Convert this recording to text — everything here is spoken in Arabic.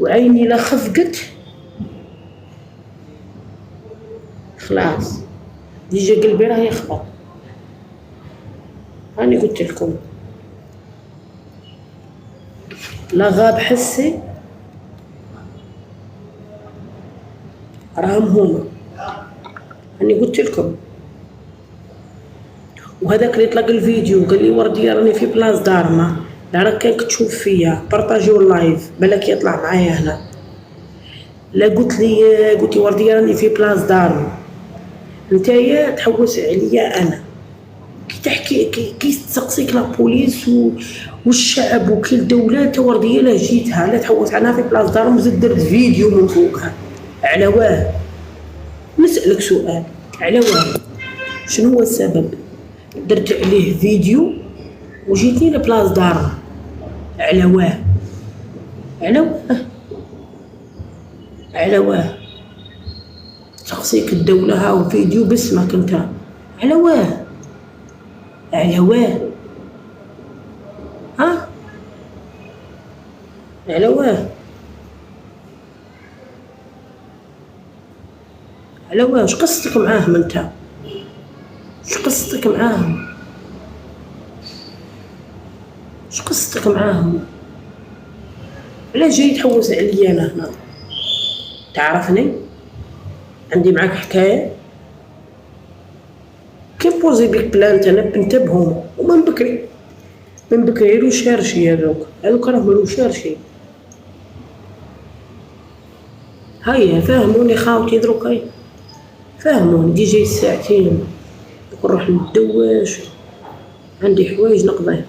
وعيني لا خفقت خلاص ديجا قلبي راه يخبط. راني قلت لكم لا غاب حسي راهم هما. راني قلت لكم. وهذاك اللي طلق الفيديو قال لي ورديه راني في بلاص دارنا، لا راك كانك تشوف فيا بارطاجيو اللايف بالك يطلع معايا هنا. لا قلت لي ورديه راني في بلاص دارنا، نتايا تحوس عليا انا كي تحكي كي تسقسيك لا بوليس والشعب وكل الدوله. تا ورديه لا جيتها لا تحوس عنها في بلاص دارهم وزيد درت فيديو من فوقها. على واه؟ نسألك سؤال، على واه؟ شنو هو السبب؟ درت عليه فيديو وجيتني لبلاص دارنا. على واه؟ على واه؟ على واه؟ تقصيك الدولة هاو فيديو باسمك انت. على واه؟ على واه؟ ها؟ على واه؟ على واه؟ وش قصتك معاهم انت؟ وش قصتك معاهم؟ وش قصتك معاهم؟ علاش جاي تحوس عليا انا هنا؟ تعرفني؟ عندي معاك حكاية؟ كي بوزي بيك بلانت انا بنتبهم ومن بكري من بكري يرو شارشي هذوك راهم يرو شارشي. هيا فاهموني خاوتي دروك، فاهموني دي جاي ساعتين نروح نتدواش عندي حوايج نقضيها.